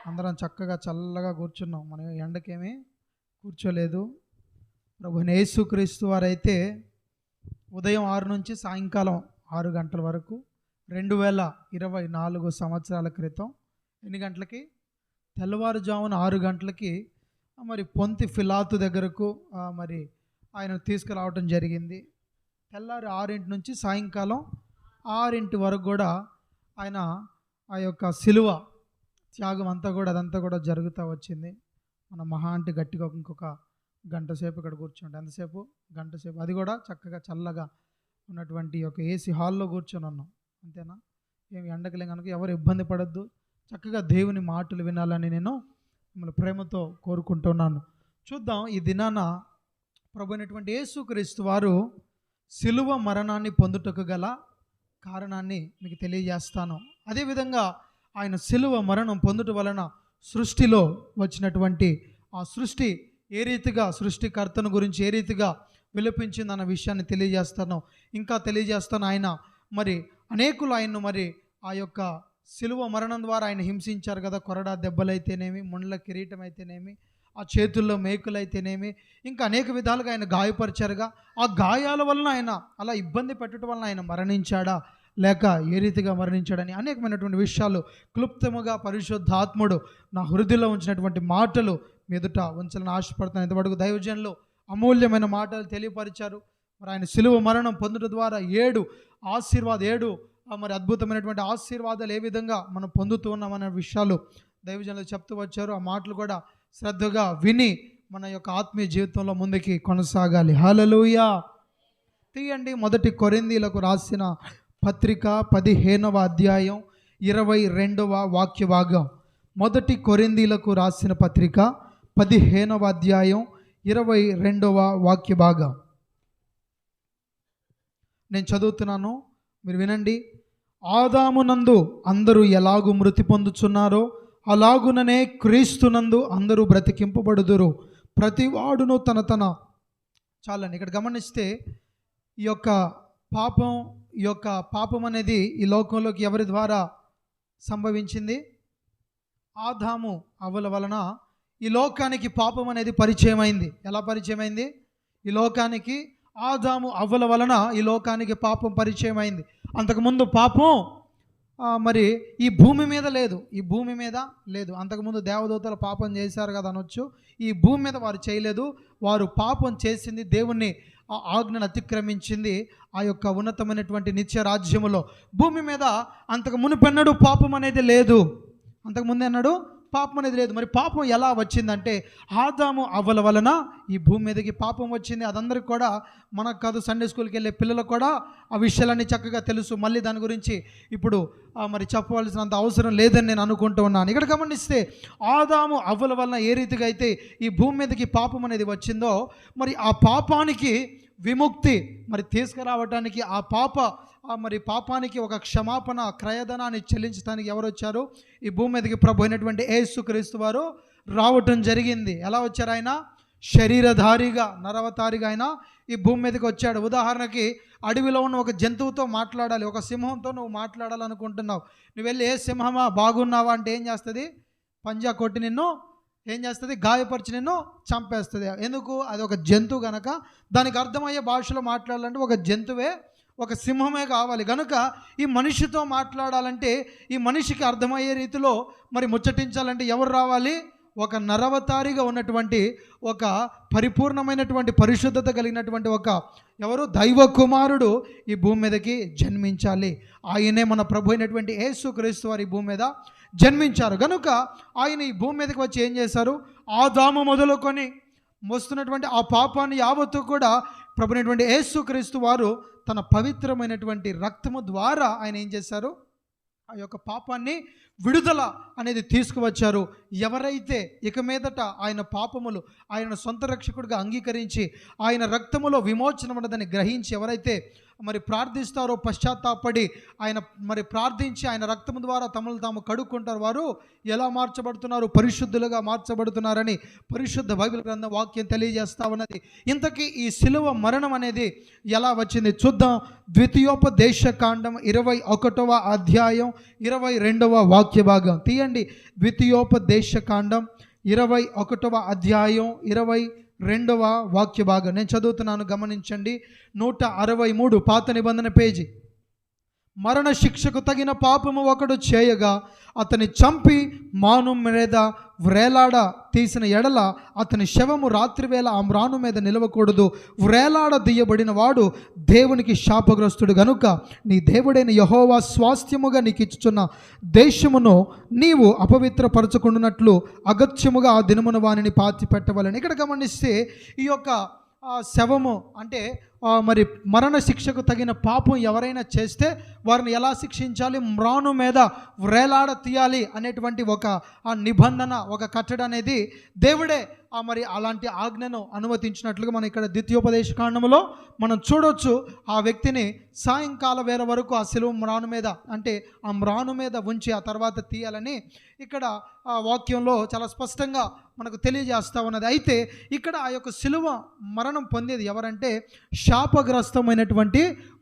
అందరం చక్కగా చల్లగా కూర్చున్నాం. మనం ఎండకేమీ కూర్చోలేదు. ప్రభువైన యేసుక్రీస్తు వారైతే ఉదయం 6 నుంచి సాయంకాలం 6 గంటల వరకు 2024 సంవత్సరాల క్రితం ఎన్ని గంటలకి? తెల్లవారుజామున 6 గంటలకి మరి పొంతి పిలాతు దగ్గరకు మరి ఆయన తీసుకురావటం జరిగింది. తెల్లారి 6 నుంచి సాయంకాలం 6 వరకు కూడా ఆయన ఆ యొక్క సిలువ త్యాగం అదంతా కూడా జరుగుతూ వచ్చింది. మన మహా అంటే గట్టిగా ఇంకొక గంట సేపు ఇక్కడ కూర్చోండి. ఎంతసేపు? గంట సేపు. అది కూడా చక్కగా చల్లగా ఉన్నటువంటి ఒక ఏసీ హాల్లో కూర్చొని ఉన్నాం. అంతేనా? ఏమి ఎండకలే కనుక ఎవరు ఇబ్బంది పడద్దు. చక్కగా దేవుని మాటలు వినాలని నేను మిమ్మల్ని ప్రేమతో కోరుకుంటున్నాను. చూద్దాం, ఈ దినాన ప్రభు అయినటువంటి యేసుక్రీస్తు వారు సిలువ మరణాన్ని పొందుటకు గల కారణాన్ని మీకు తెలియజేస్తాను. అదేవిధంగా ఆయన సిలువ మరణం పొందుట వలన సృష్టిలో వచ్చినటువంటి ఆ సృష్టి ఏ రీతిగా సృష్టికర్తను గురించి ఏ రీతిగా విలపించింది అన్న విషయాన్ని తెలియజేస్తాను. ఇంకా తెలియజేస్తాను, ఆయన మరి అనేకులు ఆయన్ను మరి ఆ యొక్క సిలువ మరణం ద్వారా ఆయన హింసించారు కదా. కొరడా దెబ్బలైతేనేమి, ముండ్ల కిరీటం అయితేనేమి, ఆ చేతుల్లో మేకులైతేనేమి, ఇంకా అనేక విధాలుగా ఆయన గాయపరిచారుగా. ఆ గాయాల వలన ఆయన అలా ఇబ్బంది పెట్టడం వలన ఆయన మరణించాడా లేక ఏ రీతిగా మరణించాడని అనేకమైనటువంటి విషయాలు క్లుప్తముగా పరిశుద్ధాత్ముడు నా హృదయంలో ఉంచినటువంటి మాటలు మీదుట ఉంచాలని ఆశపడుతున్నాను. ఇంతవరకు దైవజనులు అమూల్యమైన మాటలు తెలియపరిచారు. మరి ఆయన సిలువ మరణం పొందడం ద్వారా 7 మరి అద్భుతమైనటువంటి ఆశీర్వాదాలు ఏ విధంగా మనం పొందుతూ ఉన్నామనే విషయాలు దైవజనులు చెప్తూ వచ్చారు. ఆ మాటలు కూడా శ్రద్ధగా విని మన యొక్క ఆత్మీయ జీవితంలో ముందుకి కొనసాగాలి. హల్లెలూయా. తీయండి, 1 కొరింథీయులకు రాసిన పత్రిక 15వ అధ్యాయం 22వ వాక్య భాగం. 1 కొరింథీయులకు రాసిన పత్రిక 15వ అధ్యాయం 22వ వాక్య భాగం నేను చదువుతున్నాను, మీరు వినండి. ఆదామునందు అందరూ ఎలాగూ మృతి పొందుచున్నారో అలాగుననే క్రీస్తునందు అందరూ బ్రతికింపబడుదురు. ప్రతివాడును తన చాలండి. ఇక్కడ గమనిస్తే ఈ యొక్క పాపం అనేది ఈ లోకంలోకి ఎవరి ద్వారా సంభవించింది? ఆదాము అవ్వల వలన ఈ లోకానికి పాపం అనేది పరిచయం అయింది. ఎలా పరిచయం అయింది? ఈ లోకానికి ఆదాము అవ్వల వలన ఈ లోకానికి పాపం పరిచయం అయింది. అంతకుముందు పాపం మరి ఈ భూమి మీద లేదు. అంతకుముందు దేవదూతలు పాపం చేశారు కదా అనొచ్చు. ఈ భూమి మీద వారు చేయలేదు. వారు పాపం చేసింది దేవుణ్ణి ఆజ్ఞను అతిక్రమించింది. ఆ యొక్క ఉన్నతమైనటువంటి నిత్య రాజ్యములో భూమి మీద అంతకు మునుపెన్నడూ పాపం అనేది లేదు. అంతకుముందు అన్నాడు పాపం అనేది లేదు. మరి పాపం ఎలా వచ్చిందంటే ఆదాము అవ్వల వలన ఈ భూమి మీదకి పాపం వచ్చింది. అదందరికి కూడా, మనకు కాదు, సండే స్కూల్కి వెళ్ళే పిల్లలకు కూడా ఆ విషయాలన్నీ చక్కగా తెలుసు. మళ్ళీ దాని గురించి ఇప్పుడు మరి చెప్పవలసినంత అవసరం లేదని నేను అనుకుంటూ ఉన్నాను. ఇక్కడ గమనిస్తే ఆదాము అవ్వల వలన ఏ రీతిగా అయితే ఈ భూమి మీదకి పాపం అనేది వచ్చిందో, మరి ఆ పాపానికి విముక్తి మరి తీసుకురావడానికి మరి పాపానికి ఒక క్షమాపణ క్రయధనాన్ని చెల్లించడానికి ఎవరు వచ్చారు? ఈ భూమి మీదకి ప్రభు అయినటువంటి యేసుక్రీస్తు వారు రావటం జరిగింది. ఎలా వచ్చారు? ఆయన శరీరధారిగా, నరవతారిగా ఆయన ఈ భూమి మీదకి వచ్చాడు. ఉదాహరణకి అడవిలో ఉన్న ఒక జంతువుతో మాట్లాడాలి, ఒక సింహంతో నువ్వు మాట్లాడాలనుకుంటున్నావు. నువ్వు వెళ్ళి, ఏ సింహమా బాగున్నావా అంటే ఏం చేస్తుంది? పంజా కొట్టి నిన్ను ఏం చేస్తుంది? గాయపరిచి నిన్ను చంపేస్తుంది. ఎందుకు? అది ఒక జంతువు కనుక దానికి అర్థమయ్యే భాషలో మాట్లాడాలంటే ఒక జంతువే, ఒక సింహమే కావాలి. కనుక ఈ మనిషితో మాట్లాడాలంటే, ఈ మనిషికి అర్థమయ్యే రీతిలో మరి ముచ్చటించాలంటే ఎవరు రావాలి? ఒక నరవతారిగా ఉన్నటువంటి, ఒక పరిపూర్ణమైనటువంటి పరిశుద్ధత కలిగినటువంటి ఎవరు? దైవ కుమారుడు ఈ భూమి మీదకి జన్మించాలి. ఆయనే మన ప్రభు అయినటువంటి యేసుక్రీస్తు వారు ఈ భూమి మీద జన్మించారు. కనుక ఆయన ఈ భూమి మీదకి వచ్చి ఏం చేశారు? ఆదాము మొదలుకొని మోస్తున్నటువంటి ఆ పాపాన్ని యావత్తు కూడా ప్రభు అయినటువంటి యేసుక్రీస్తు వారు తన పవిత్రమైనటువంటి రక్తము ద్వారా ఆయన ఏం చేశారు? ఆ యొక్క పాపాన్ని విడుదల అనేది తీసుకువచ్చారు. ఎవరైతే ఇక మీదట ఆయన పాపములు ఆయన సొంత రక్షకుడిగా అంగీకరించి ఆయన రక్తములో విమోచన ఉన్నదని గ్రహించి ఎవరైతే మరి ప్రార్థిస్తారో, పశ్చాత్తాపడి ఆయన మరి ప్రార్థించి ఆయన రక్తము ద్వారా తమను తాము కడుక్కుంటారు, వారు ఎలా మార్చబడుతున్నారు? పరిశుద్ధులుగా మార్చబడుతున్నారని పరిశుద్ధ బైబిల్ గ్రంథం వాక్యం తెలియజేస్తా ఉన్నది. ఇంతకీ ఈ సిలువ మరణం అనేది ఎలా వచ్చింది చూద్దాం. ద్వితీయోపదేశకాండం 21వ అధ్యాయం 22వ వాక్య భాగం తీయండి. ద్వితీయోపదేశకాండం 21వ అధ్యాయం 22వ వాక్య భాగం నేను చదువుతున్నాను, గమనించండి. 163 పాత నిబంధన పేజీ. మరణ శిక్షకు తగిన పాపము ఒకడు చేయగా అతని చంపి మాను మీద వ్రేలాడ తీసిన ఎడల అతని శవము రాత్రివేళ ఆ మ్రాను మీద నిలవకూడదు. వ్రేలాడ తీయబడిన వాడు దేవునికి శాపగ్రస్తుడు గనుక నీ దేవుడైన యెహోవా స్వాస్థ్యముగా నీకు ఇచ్చుచున్న దేశమును నీవు అపవిత్రపరచుకున్నట్లు అగత్యముగా ఆ దినమున వానిని పాతి పెట్టవాలని. ఇక్కడ గమనిస్తే ఈ యొక్క శవము అంటే మరి మరణ శిక్షకు తగిన పాపం ఎవరైనా చేస్తే వారిని ఎలా శిక్షించాలి? మ్రాను మీద వ్రేలాడ తీయాలి అనేటువంటి ఒక నిబంధన, ఒక కట్టడ అనేది దేవుడే మరి అలాంటి ఆజ్ఞను అనుమతించినట్లుగా మనం ఇక్కడ ద్వితీయోపదేశకాండంలో మనం చూడొచ్చు. ఆ వ్యక్తిని సాయంకాల వేళ వరకు ఆ శిలువ మ్రాను మీద అంటే ఆ మ్రాను మీద ఉంచి ఆ తర్వాత తీయాలని ఇక్కడ ఆ వాక్యంలో చాలా స్పష్టంగా మనకు తెలియజేస్తూ ఉన్నది. అయితే ఇక్కడ ఆ యొక్క శిలువ మరణం పొందేది ఎవరంటే శాపగ్రస్తమైనటువంటి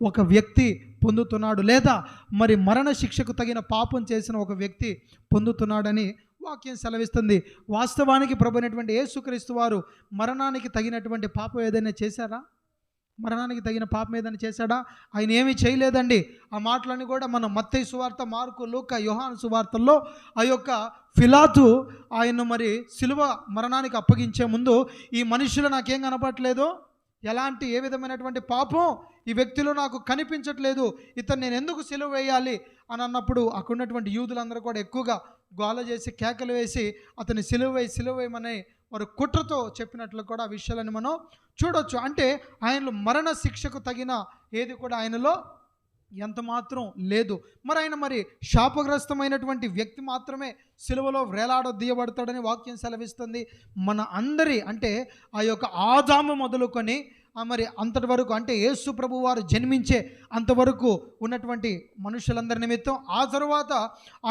ఒక వ్యక్తి పొందుతున్నాడు, లేదా మరి మరణ శిక్షకు తగిన పాపం చేసిన ఒక వ్యక్తి పొందుతున్నాడని వాక్యం సెలవిస్తుంది. వాస్తవానికి ప్రభువైనటువంటి యేసుక్రీస్తు వారు మరణానికి తగినటువంటి పాపం ఏదైనా చేశారా? మరణానికి తగిన పాపం ఏదైనా చేశాడా? ఆయన ఏమీ చేయలేదండి. ఆ మాటలని కూడా మనం మత్తయి సువార్త, మార్కు, లూకా, యోహాను సువార్తల్లో ఆ యొక్క పిలాతు ఆయన్ను మరి సిలువ మరణానికి అప్పగించే ముందు ఈ మనుషులు నాకేం కనపడట్లేదు, ఎలాంటి ఏ విధమైనటువంటి పాపం ఈ వ్యక్తిలో నాకు కనిపించట్లేదు, ఇతను నేను ఎందుకు సిలువ వేయాలి అని అన్నప్పుడు అక్కడ ఉన్నటువంటి యూదులందరూ కూడా ఎక్కువగా గోల చేసి కేకలు వేసి అతని సిలువ వేయమని వారు కుట్రతో చెప్పినట్లు కూడా ఆ విషయాలను మనం చూడొచ్చు. అంటే ఆయనలో మరణ శిక్షకు తగిన ఏది కూడా ఆయనలో ఎంత మాత్రం లేదు. మరి శాపగ్రస్తమైనటువంటి వ్యక్తి మాత్రమే సిలువలో వేలాడదీయబడతాడని వాక్యం సెలవిస్తుంది. మన అందరి అంటే ఆ యొక్క ఆదాము మొదలుకొని మరి అంతటి వరకు అంటే యేసు ప్రభు వారు జన్మించే అంతవరకు ఉన్నటువంటి మనుషులందరి నిమిత్తం, ఆ తరువాత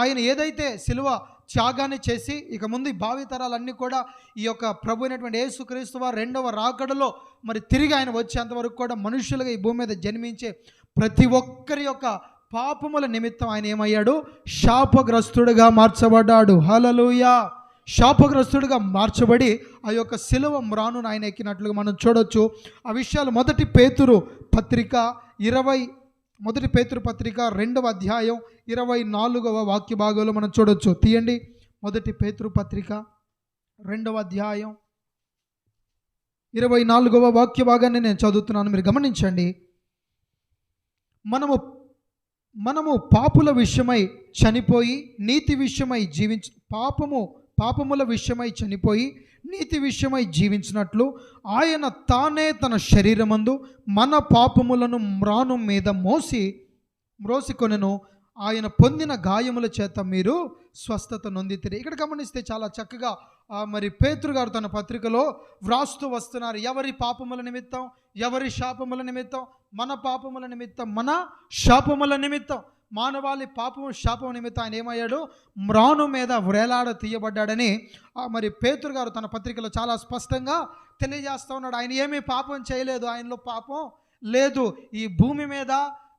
ఆయన ఏదైతే సిలువ త్యాగాన్ని చేసి ఇక ముందు భావితరాలన్నీ కూడా ఈ యొక్క ప్రభు అయినటువంటి యేసుక్రీస్తు వారు రెండవ రాకడలో మరి తిరిగి ఆయన వచ్చేంతవరకు కూడా మనుషులుగా ఈ భూమి మీద జన్మించే ప్రతి ఒక్కరి యొక్క పాపముల నిమిత్తం ఆయన ఏమయ్యాడు? శాపగ్రస్తుడిగా మార్చబడ్డాడు. హల్లెలూయా! శాపగ్రస్తుడిగా మార్చబడి ఆ యొక్క శిలువ మ్రాను ఆయన ఎక్కినట్లుగా మనం చూడొచ్చు. ఆ విషయాలు మొదటి పేతురు పత్రిక 2వ అధ్యాయం 24వ వాక్య భాగంలో మనం చూడొచ్చు. తీయండి, మొదటి పేతురు పత్రిక 2వ అధ్యాయం 24వ వాక్య భాగాన్ని నేను చదువుతున్నాను, మీరు గమనించండి. మనము పాపుల విషయమై చనిపోయి నీతి విషయమై పాపముల విషయమై చనిపోయి నీతి విషయమై జీవించినట్లు ఆయన తానే తన శరీరమందు మన పాపములను మ్రాను మీద మ్రోసికొనెను. ఆయన పొందిన గాయముల చేత మీరు స్వస్థత నొందితిరి. ఇక్కడ గమనిస్తే చాలా చక్కగా మరి పేతురు గారు తన పత్రికలో వ్రాస్తూ వస్తున్నారు. ఎవరి పాపముల నిమిత్తం, ఎవరి శాపముల నిమిత్తం? మన పాపముల నిమిత్తం, మన శాపముల నిమిత్తం, మానవాళి పాపము శాపం నిమిత్తం ఆయన ఏమయ్యాడు? మ్రాను మీద వ్రేలాడ తీయబడ్డాడని మరి పేతురు గారు తన పత్రికలో చాలా స్పష్టంగా తెలియజేస్తూ ఉన్నాడు. ఆయన ఏమీ పాపం చేయలేదు, ఆయనలో పాపం లేదు. ఈ భూమి మీద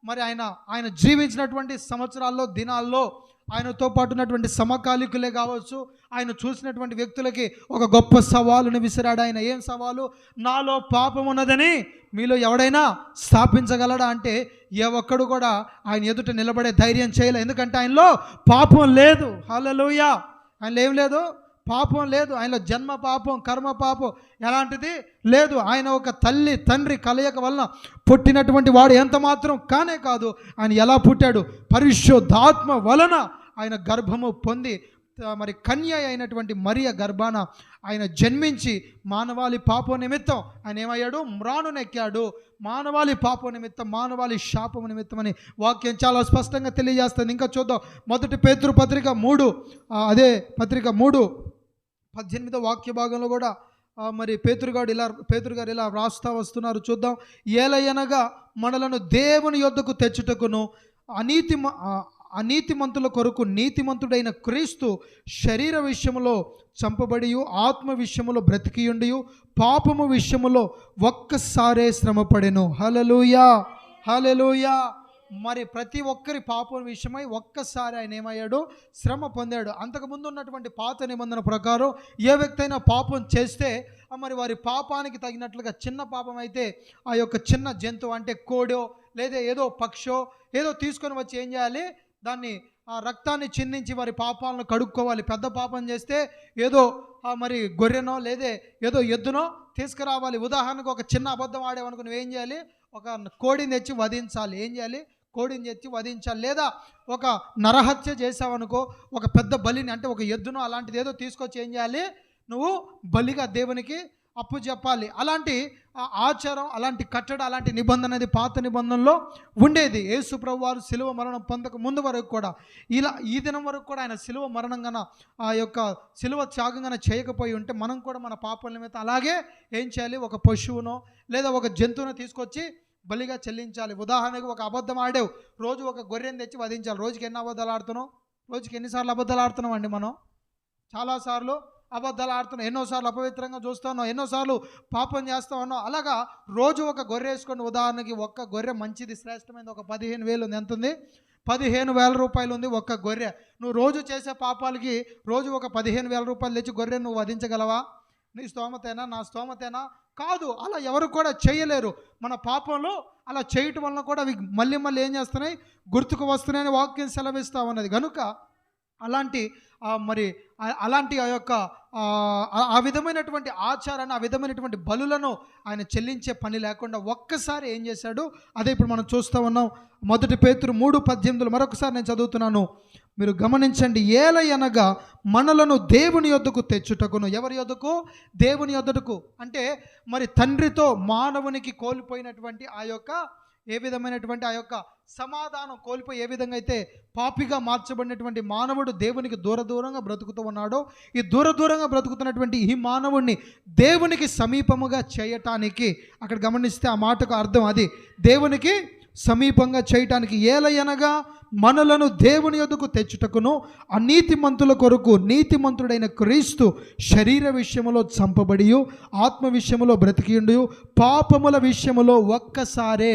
మరి ఆయన జీవించినటువంటి సంవత్సరాల్లో, దినాల్లో ఆయనతో పాటు ఉన్నటువంటి సమకాలికులే కావచ్చు, ఆయన చూసినటువంటి వ్యక్తులకి ఒక గొప్ప సవాలును విసిరాడు. ఆయన ఏం సవాలు? నాలో పాపం ఉన్నదని మీలో ఎవడైనా స్థాపించగలడా అంటే ఏ ఒక్కడు కూడా ఆయన ఎదుట నిలబడే ధైర్యం చేయలే. ఎందుకంటే ఆయనలో పాపం లేదు. హల్లెలూయా! ఆయనలో ఏం లేదు? పాపం లేదు. ఆయనలో జన్మ పాపం, కర్మ పాపం ఎలాంటిది లేదు. ఆయన ఒక తల్లి తండ్రి కలయిక వలన పుట్టినటువంటి వాడు ఎంత మాత్రం కానే కాదు. ఆయన ఎలా పుట్టాడు? పరిశుద్ధాత్మ వలన ఆయన గర్భము పొంది మరి కన్య అయినటువంటి మరియ గర్భాన ఆయన జన్మించి మానవాళి పాపం నిమిత్తం ఆయన ఏమయ్యాడు? మ్రానునెక్కాడు. మానవాళి పాపం నిమిత్తం, మానవాళి శాపం నిమిత్తం అని వాక్యం చాలా స్పష్టంగా తెలియజేస్తుంది. ఇంకా చూద్దాం, మొదటి పేతురు పత్రిక 3 18వ వాక్య భాగంలో కూడా మరి పేతురు గారు ఇలా వ్రాస్తా వస్తున్నారు. చూద్దాం. ఏలయనగా మనలను దేవుని యొద్దకు తెచ్చుటకును అనీతిమంతుల కొరకు నీతిమంతుడైన క్రీస్తు శరీర విషయములో చంపబడి ఆత్మ విషయములో బ్రతికియుండి పాపము విషయములో ఒక్కసారే శ్రమపడెను. హల్లెలూయా, హల్లెలూయా. మరి ప్రతి ఒక్కరి పాపం విషయమై ఒక్కసారి ఆయన ఏమయ్యాడు? శ్రమ పొందాడు. అంతకుముందు ఉన్నటువంటి పాత నిబంధన ప్రకారం ఏ వ్యక్తి అయినా పాపం చేస్తే మరి వారి పాపానికి తగినట్లుగా చిన్న పాపం అయితే ఆ యొక్క చిన్న జంతువు అంటే కోడో లేదా ఏదో పక్షో ఏదో తీసుకొని వచ్చి ఏం చేయాలి? దాన్ని ఆ రక్తాన్ని చిందించి వారి పాపాలను కడుక్కోవాలి. పెద్ద పాపం చేస్తే ఏదో మరి గొర్రెనో లేదే ఏదో ఎద్దునో తీసుకురావాలి. ఉదాహరణకు ఒక చిన్న అబద్ధం ఆడేవనుకో నువ్వేం చేయాలి? ఒక కోడిని తెచ్చి వధించాలి. ఏం చేయాలి? కోడిని తెచ్చి వధించాలి. లేదా ఒక నరహత్య చేసావనుకో ఒక పెద్ద బలిని అంటే ఒక ఎద్దునో అలాంటిది ఏదో తీసుకొచ్చి ఏం చేయాలి? నువ్వు బలిగా దేవునికి అప్పు చెప్పాలి. అలాంటి ఆచారం, అలాంటి కట్టడ, అలాంటి నిబంధన అనేది పాత నిబంధనలో ఉండేది. యేసు ప్రభువు వారు శిలువ మరణం పొందక ముందు వరకు కూడా ఇలా ఈ దినం వరకు కూడా ఆయన శిలువ మరణంగాన ఆ యొక్క శిలువ త్యాగంగాన చేయకపోయి ఉంటే మనం కూడా మన పాపల నిమిత్తం అలాగే ఏం చేయాలి? ఒక పశువునో లేదా ఒక జంతువును తీసుకొచ్చి బలిగా చెల్లించాలి. ఉదాహరణకు ఒక అబద్ధం ఆడావు, రోజు ఒక గొర్రెని తెచ్చి వధించాలి. రోజుకి ఎన్ని అబద్ధాలు ఆడుతున్నావు? రోజుకి ఎన్నిసార్లు అబద్ధాలు ఆడుతున్నాం అండి? మనం చాలాసార్లు అబద్ధాలు ఆడుతున్నాం, ఎన్నోసార్లు అపవిత్రంగా చూస్తానో, ఎన్నోసార్లు పాపం చేస్తామన్నో. అలాగా రోజు ఒక గొర్రె వేసుకోండి. ఉదాహరణకి ఒక్క గొర్రె మంచిది, శ్రేష్టమైనది, ఒక 15,000 ఉంది. ఎంత ఉంది? 15,000 రూపాయలు ఉంది ఒక్క గొర్రె. నువ్వు రోజు చేసే పాపాలకి రోజు ఒక 15,000 రూపాయలు తెచ్చి గొర్రె నువ్వు వధించగలవా? నీ స్తోమతేనా? నా స్తోమతేనా? కాదు. అలా ఎవరు కూడా చేయలేరు. మన పాపంలో అలా చేయటం వలన కూడా అవి మళ్ళీ మళ్ళీ ఏం చేస్తున్నాయి? గుర్తుకు వస్తున్నాయని వాక్యం సెలవిస్తూ ఉన్నది. కనుక అలాంటి అలాంటి ఆ యొక్క ఆ విధమైనటువంటి ఆచారాన్ని, ఆ విధమైనటువంటి బలులను ఆయన చెల్లించే పని లేకుండా ఒక్కసారి ఏం చేశాడు? అదే ఇప్పుడు మనం చూస్తూ ఉన్నాం. 1 పేతురు 3:18 మరొకసారి నేను చదువుతున్నాను, మీరు గమనించండి. ఏలయనగా మనలను దేవుని యొద్దకు తెచ్చుటకును. ఎవరి యొద్దకు? దేవుని యొద్దకు. అంటే మరి తండ్రితో మానవునికి కోల్పోయినటువంటి ఆ యొక్క ఏ విధమైనటువంటి ఆ యొక్క సమాధానం కోల్పోయి ఏ విధంగా అయితే పాపిగా మార్చబడినటువంటి మానవుడు దేవునికి దూరంగా బ్రతుకుతూ ఉన్నాడో, ఈ దూరంగా బ్రతుకుతున్నటువంటి ఈ మానవుడిని దేవునికి సమీపముగా చేయటానికి, అక్కడ గమనిస్తే ఆ మాటకు అర్థం అది, దేవునికి సమీపంగా చేయటానికి. ఏలయనగా మనలను దేవుని యొద్దకు తెచ్చుటకును అనీతిమంతుల కొరకు నీతిమంతుడైన క్రీస్తు శరీర విషయములో చంపబడి ఆత్మ విషయములో బ్రతికియుండి పాపముల విషయములో ఒక్కసారి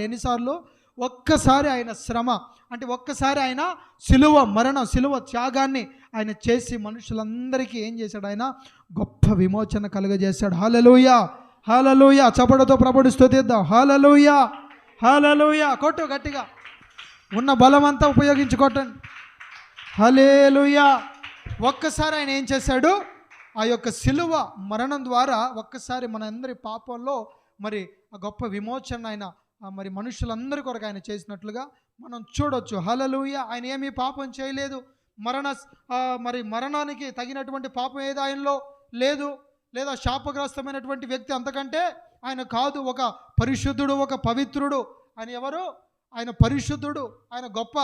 ఎన్నిసార్లు? ఒక్కసారి ఆయన శ్రమ అంటే ఒక్కసారి ఆయన శిలువ త్యాగాన్ని ఆయన చేసి మనుషులందరికీ ఏం చేశాడు? ఆయన గొప్ప విమోచన కలుగజేశాడు. హల్లెలూయా, హల్లెలూయా. చప్పటితో ప్రభువుని స్తుతిద్దాం. హల్లెలూయా, హల్లెలూయా. కొట్టు గట్టిగా, ఉన్న బలమంతా ఉపయోగించుకోవటండి. హల్లెలూయా. ఒక్కసారి ఆయన ఏం చేశాడు? ఆ యొక్క శిలువ మరణం ద్వారా ఒక్కసారి మన అందరి పాపంలో మరి ఆ గొప్ప విమోచన ఆయన మరి మనుషులందరి కొరకు ఆయన చేసినట్లుగా మనం చూడొచ్చు. హల్లెలూయా. ఆయన ఏమీ పాపం చేయలేదు. మరణానికి తగినటువంటి పాపం ఏదో ఆయనలో లేదు. లేదా శాపగ్రస్తమైనటువంటి వ్యక్తి అంతకంటే ఆయన కాదు. ఒక పరిశుద్ధుడు, ఒక పవిత్రుడు. ఆయన ఎవరు? ఆయన పరిశుద్ధుడు. ఆయన గొప్ప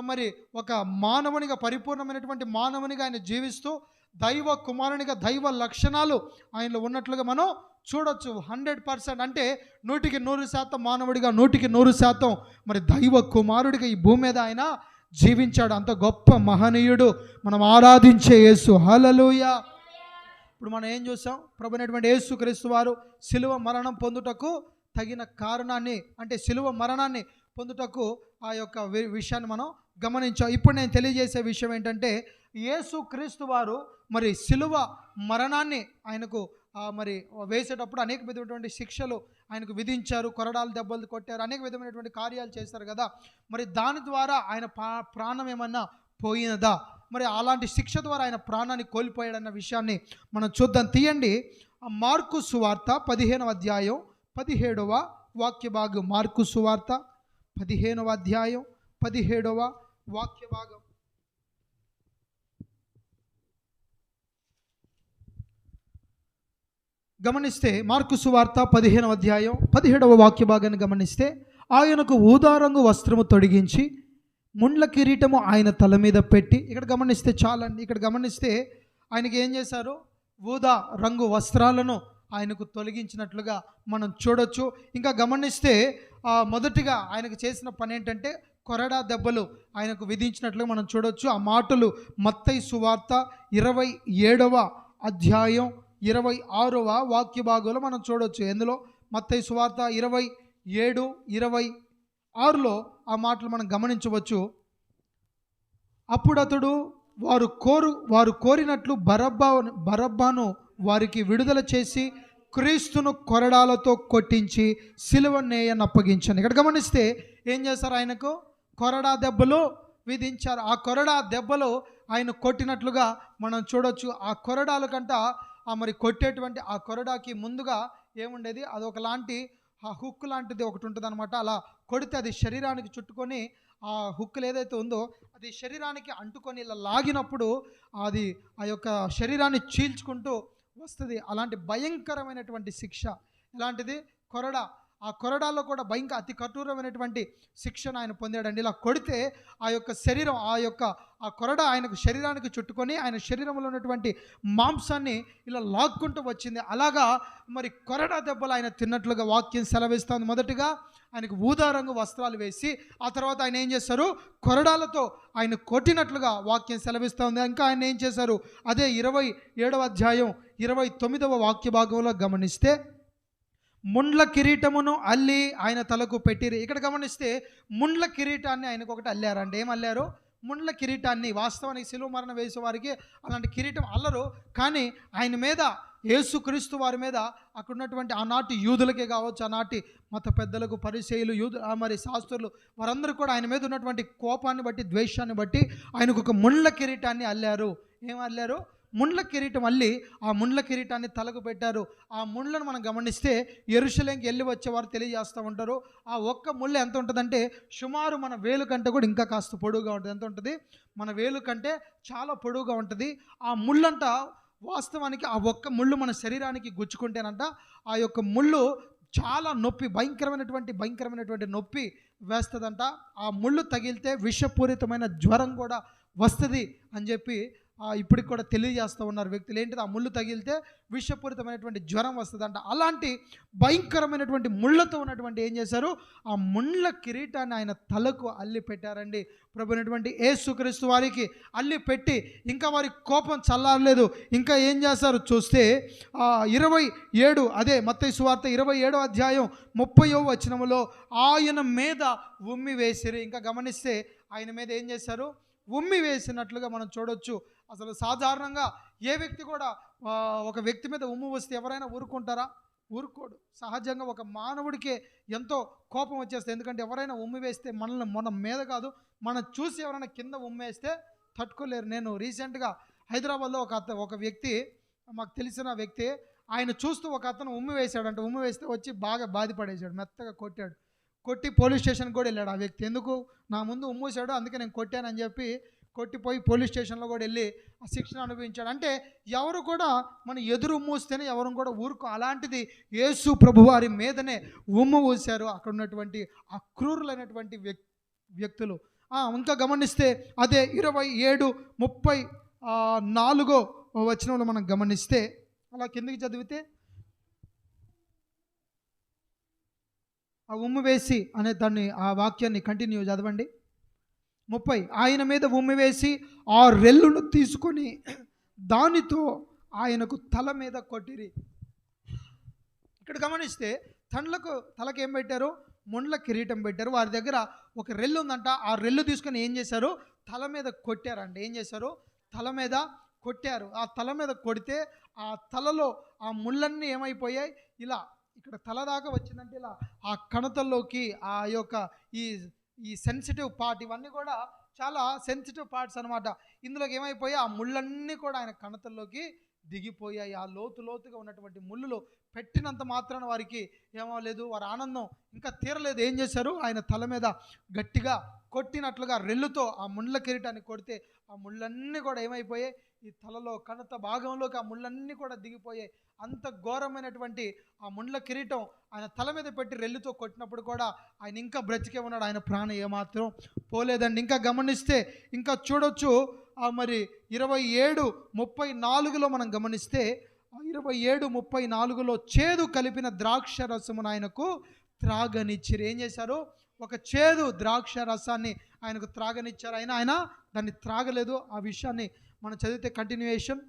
మరి ఒక మానవునిగా, పరిపూర్ణమైనటువంటి మానవునిగా ఆయన జీవిస్తూ దైవ కుమారునిగా దైవ లక్షణాలు ఆయనలో ఉన్నట్లుగా మనం చూడొచ్చు. 100% అంటే 100% మానవుడిగా, 100% మరి దైవ కుమారుడిగా ఈ భూమి మీద ఆయన జీవించాడు. అంత గొప్ప మహనీయుడు, మనం ఆరాధించే యేసు. హల్లెలూయా. ఇప్పుడు మనం ఏం చూసాం? ప్రభువైనటువంటి యేసుక్రీస్తు వారు శిలువ మరణం పొందుటకు తగిన కారణాన్ని, అంటే శిలువ మరణాన్ని పొందుటకు ఆ యొక్క విషయాన్ని మనం గమనించాం. ఇప్పుడు నేను తెలియజేసే విషయం ఏంటంటే, యేసుక్రీస్తు వారు మరి శిలువ మరణాన్ని ఆయనకు మరి వేసేటప్పుడు అనేక విధమైనటువంటి శిక్షలు ఆయనకు విధించారు. కొరడాలు దెబ్బలు కొట్టారు, అనేక విధమైనటువంటి కార్యాలు చేశారు కదా. మరి దాని ద్వారా ఆయన ప్రాణం ఏమన్నా పోయినదా? మరి అలాంటి శిక్ష ద్వారా ఆయన ప్రాణాన్ని కోల్పోయాడన్న విషయాన్ని మనం చూద్దాం. తీయండి, మార్కు సువార్త 15వ అధ్యాయం 17వ వాక్య భాగం. మార్కు సువార్త 15వ అధ్యాయం 17వ వాక్య భాగం. గమనిస్తే మార్కు సువార్త 15వ అధ్యాయం 17వ వాక్య భాగాన్ని గమనిస్తే, ఆయనకు ఊదారంగు వస్త్రము తొడిగించి ముండ్ల కిరీటము ఆయన తల మీద పెట్టి, ఇక్కడ గమనిస్తే చాలండి, ఇక్కడ గమనిస్తే ఆయనకి ఏం చేశారు? ఊదా రంగు వస్త్రాలను ఆయనకు తొలగించినట్లుగా మనం చూడొచ్చు. ఇంకా గమనిస్తే మొదటిగా ఆయనకు చేసిన పని ఏంటంటే కొరడా దెబ్బలు ఆయనకు విధించినట్లుగా మనం చూడొచ్చు. ఆ మాటలు మత్తయి సువార్త 27వ అధ్యాయం 26వ వాక్య భాగంలో మనం చూడొచ్చు. ఎందులో మత్తయి సువార్త 27:26లో ఆ మాటలు మనం గమనించవచ్చు. అప్పుడు అతడు వారు కోరినట్లు బరబ్బాను వారికి విడుదల చేసి క్రీస్తును కొరడాలతో కొట్టించి సిలువ నేయనప్పగించాను. ఇక్కడ గమనిస్తే ఏం చేశారు? ఆయనకు కొరడా దెబ్బలు విధించారు. ఆ కొరడా దెబ్బలు ఆయన కొట్టినట్లుగా మనం చూడొచ్చు. ఆ కొరడాల కంట మరి కొట్టేటువంటి ఆ కొరడాకి ముందుగా ఏముండేది? అది ఒకలాంటి ఆ హుక్ లాంటిది ఒకటి ఉంటుంది అనమాట. అలా కొడితే అది శరీరానికి చుట్టుకొని ఆ హుక్కులు ఏదైతే ఉందో అది శరీరానికి అంటుకొని ఇలా లాగినప్పుడు అది ఆ యొక్క శరీరాన్ని చీల్చుకుంటూ వస్తుంది. అలాంటి భయంకరమైనటువంటి శిక్ష ఎలాంటిది? కొరడా. ఆ కొరడాలో కూడా అతి కఠోరమైనటువంటి శిక్షను ఆయన పొందాడండి. ఇలా కొడితే ఆ యొక్క శరీరం ఆ కొరడా ఆయనకు శరీరానికి చుట్టుకొని ఆయన శరీరంలో ఉన్నటువంటి మాంసాన్ని ఇలా లాక్కుంటూ వచ్చింది. అలాగా మరి కొరడా దెబ్బలు ఆయన తిన్నట్లుగా వాక్యం సెలవిస్తుంది. మొదటిగా ఆయనకు ఊదా రంగు వస్త్రాలు వేసి ఆ తర్వాత ఆయన ఏం చేశారు? కొరడాలతో ఆయన కొట్టినట్లుగా వాక్యం సెలవిస్తుంది. ఇంకా ఆయన ఏం చేశారు? అదే 27వ అధ్యాయం 29వ వాక్య భాగంలో గమనిస్తే ముండ్ల కిరీటమును అల్లి ఆయన తలకు పెట్టిరి. ఇక్కడ గమనిస్తే ముండ్ల కిరీటాన్ని ఆయనకు ఒకటి అల్లారండి. ఏం అల్లారు? ముండ్ల కిరీటాన్ని. వాస్తవానికి శిలువ మరణం వేసే వారికి అలాంటి కిరీటం అల్లరు. కానీ ఆయన మీద, యేసుక్రీస్తు వారి మీద అక్కడ ఉన్నటువంటి ఆనాటి యూదులకే కావచ్చు, ఆనాటి మత పెద్దలకు, పరిసయ్యులు, మరి శాస్త్రులు, వారందరూ కూడా ఆయన మీద ఉన్నటువంటి కోపాన్ని బట్టి, ద్వేషాన్ని బట్టి ఆయనకు ఒక ముండ్ల కిరీటాన్ని అల్లారు. ఏం అల్లారు? ముండ్ల కిరీటం అల్లి ఆ ముండ్ల కిరీటాన్ని తలకు పెట్టారు. ఆ ముండ్లను మనం గమనిస్తే యెరూషలేంకి వెళ్ళి వచ్చేవారు తెలియజేస్తూ ఉంటారు. ఆ ఒక్క ముళ్ళు ఎంత ఉంటుందంటే సుమారు మన వేలు కంటే కూడా ఇంకా కాస్త పొడుగుగా ఉంటుంది. ఎంత ఉంటుంది? మన వేలు కంటే చాలా పొడుగుగా ఉంటుంది. ఆ ముళ్ళంట వాస్తవానికి ఆ ఒక్క ముళ్ళు మన శరీరానికి గుచ్చుకుంటేనంట ఆ యొక్క ముళ్ళు చాలా నొప్పి, భయంకరమైనటువంటి నొప్పి వేస్తుందంట. ఆ ముళ్ళు తగిలితే విషపూరితమైన జ్వరం కూడా వస్తుంది అని చెప్పి ఇప్పటికి కూడా తెలియజేస్తూ ఉన్నారు వ్యక్తులు. ఏంటిది? ఆ ముళ్ళు తగిలితే విషపూరితమైనటువంటి జ్వరం వస్తుందంట. అలాంటి భయంకరమైనటువంటి ముళ్ళతో ఉన్నటువంటి ఏం చేశారు? ఆ ముండ్ల కిరీటాన్ని ఆయన తలకు అల్లి పెట్టారండి. ప్రభువైనటువంటి యేసుక్రీస్తు వారికి అల్లి పెట్టి ఇంకా వారి కోపం చల్లారలేదు. ఇంకా ఏం చేశారు చూస్తే 27 అదే మత్తయి సువార్త 27వ అధ్యాయం 30వ వచనములో ఆయన మీద ఉమ్మి వేసిరి. ఇంకా గమనిస్తే ఆయన మీద ఏం చేశారు? ఉమ్మి వేసినట్లుగా మనం చూడొచ్చు. అసలు సాధారణంగా ఏ వ్యక్తి కూడా ఒక వ్యక్తి మీద ఉమ్ము వస్తే ఎవరైనా ఊరుకుంటారా? ఊరుకోడు. సహజంగా ఒక మానవుడికే ఎంతో కోపం వచ్చేస్తుంది. ఎందుకంటే ఎవరైనా ఉమ్మి వేస్తే మన మీద కాదు, మనం చూసి ఎవరైనా కింద ఉమ్మేస్తే తట్టుకోలేరు. నేను రీసెంట్గా హైదరాబాద్లో ఒక వ్యక్తి, మాకు తెలిసిన వ్యక్తి, ఆయన చూస్తూ ఒక అతను ఉమ్మి వేశాడంట. ఉమ్మి వేస్తే వచ్చి బాగా బాధపడేశాడు, మెత్తగా కొట్టి పోలీస్ స్టేషన్కి కూడా వెళ్ళాడు ఆ వ్యక్తి. ఎందుకు? నా ముందు ఉమ్మూసాడు, అందుకే నేను కొట్టానని చెప్పి కొట్టిపోయి పోలీస్ స్టేషన్లో కూడా వెళ్ళి ఆ శిక్షణ అనుభవించాడు. అంటే ఎవరు కూడా మన ఎదురు ఉమ్మూస్తేనే ఎవరు కూడా ఊరుకో. అలాంటిది యేసు ప్రభువారి మీదనే ఉమ్ము ఊశారు అక్కడ ఉన్నటువంటి ఆ క్రూరులైనటువంటి వ్యక్తులు. ఇంకా గమనిస్తే అదే 27:34 వచనంలో మనం గమనిస్తే, అలా కిందకి చదివితే ఆ ఉమ్ము వేసి అనే దాన్ని, ఆ వాక్యాన్ని కంటిన్యూ చదవండి. 30 ఆయన మీద ఉమ్మి వేసి ఆ రెల్లును తీసుకొని దానితో ఆయనకు తల మీద కొట్టిరి. ఇక్కడ గమనిస్తే తలకి ఏం పెట్టారు? ముండ్ల కిరీటం పెట్టారు. వారి దగ్గర ఒక రెల్లు ఉందంట. ఆ రెల్లు తీసుకొని ఏం చేశారు? తల మీద కొట్టారండి. ఏం చేశారు? తల మీద కొట్టారు. ఆ తల మీద కొడితే ఆ తలలో ఆ ముళ్ళన్నీ ఏమైపోయాయి? ఇలా ఇక్కడ తల దాకా వచ్చిందంటే ఇలా ఆ కణతల్లోకి ఆ యొక్క ఈ సెన్సిటివ్ పార్ట్, ఇవన్నీ కూడా చాలా సెన్సిటివ్ పార్ట్స్ అనమాట. ఇందులోకి ఏమైపోయాయి? ఆ ముళ్ళన్నీ కూడా ఆయన కణతల్లోకి దిగిపోయాయి. ఆ లోతుగా ఉన్నటువంటి ముళ్ళులో పెట్టినంత మాత్రాన వారికి ఏమవలేదు, వారి ఆనందం ఇంకా తీరలేదు. ఏం చేశారు? ఆయన తల మీద గట్టిగా కొట్టినట్లుగా రెల్లుతో ఆ ముండ్ల కిరీటాన్ని కొడితే ఆ ముళ్ళన్నీ కూడా ఏమైపోయాయి? ఈ తలలో కణత భాగంలోకి ఆ ముళ్ళన్నీ కూడా దిగిపోయాయి. అంత ఘోరమైనటువంటి ఆ ముండ్ల కిరీటం ఆయన తల మీద పెట్టి రెల్లుతో కొట్టినప్పుడు కూడా ఆయన ఇంకా బ్రతికే ఉన్నాడు. ఆయన ప్రాణం ఏమాత్రం పోలేదండి. ఇంకా గమనిస్తే ఇంకా చూడొచ్చు మరి 27:34లో మనం గమనిస్తే 27:34 చేదు కలిపిన ద్రాక్ష రసమును ఆయనకు త్రాగనిచ్చిరి. ఏం చేశారు? ఒక చేదు ద్రాక్ష రసాన్ని ఆయనకు త్రాగనిచ్చారు. ఆయన దాన్ని త్రాగలేదు. ఆ విషయాన్ని మనం చదివితే కంటిన్యూయేషన్,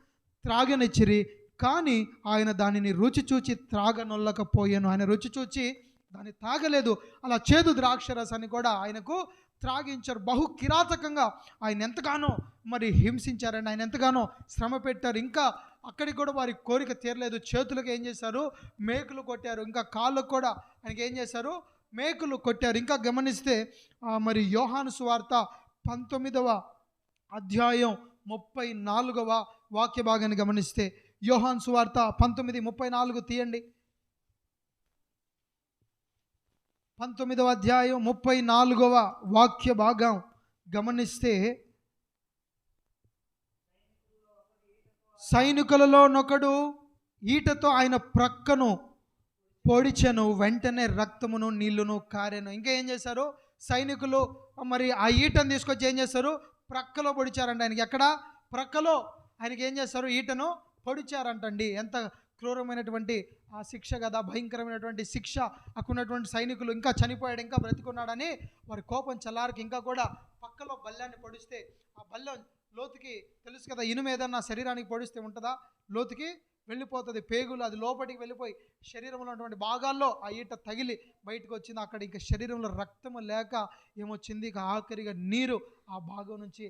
త్రాగనిచ్చిరి కానీ ఆయన దానిని రుచి చూచి త్రాగనొల్లకపోయాను. ఆయన రుచి చూచి దాన్ని తాగలేదు. అలా చేదు ద్రాక్ష రసాన్ని కూడా ఆయనకు త్రాగించారు. బహు కిరాతకంగా ఆయన ఎంతగానో మరి హింసించారండి. ఆయన ఎంతగానో శ్రమ పెట్టారు. ఇంకా అక్కడికి కూడా వారి కోరిక తీరలేదు. చేతులకు ఏం చేశారు? మేకులు కొట్టారు. ఇంకా కాళ్ళకు కూడా ఆయనకి ఏం చేశారు? మేకులు కొట్టారు. ఇంకా గమనిస్తే మరి యోహాను సువార్త 19వ అధ్యాయం 34వ వాక్య భాగాన్ని గమనిస్తే, యోహాను సువార్త 19:34 తీయండి. 19వ అధ్యాయం 34వ వాక్య భాగం గమనిస్తే, సైనికులలో నొకడు ఈటతో ఆయన ప్రక్కను పొడిచెను, వెంటనే రక్తమును నీళ్లును కారెను. ఇంకా ఏం చేశారు? సైనికులు మరి ఆ ఈటను తీసుకొచ్చి ఏం చేశారు? ప్రక్కలో పొడిచారంట. ఆయనకి ఎక్కడ? ప్రక్కలో ఆయనకి ఏం చేస్తారు? ఈటను పొడిచారంటండి. ఎంత క్రూరమైనటువంటి ఆ శిక్ష కదా, భయంకరమైనటువంటి శిక్ష. అక్కడున్నటువంటి సైనికులు ఇంకా చనిపోయాడు, ఇంకా బ్రతికున్నాడని వారి కోపం చల్లారికి ఇంకా కూడా పక్కలో బల్లాన్ని పొడిస్తే, ఆ బల్లం లోతుకి తెలుసు కదా, ఇనుము ఏదన్నా శరీరానికి పొడిస్తే ఉంటుందా? లోతుకి వెళ్ళిపోతుంది పేగులు, అది లోపలికి వెళ్ళిపోయి శరీరంలో ఉన్నటువంటి భాగాల్లో ఆ ఈట తగిలి బయటకు వచ్చింది. అక్కడ ఇంకా శరీరంలో రక్తము లేక ఏమొచ్చింది? ఇక ఆఖరిగా నీరు ఆ భాగం నుంచి,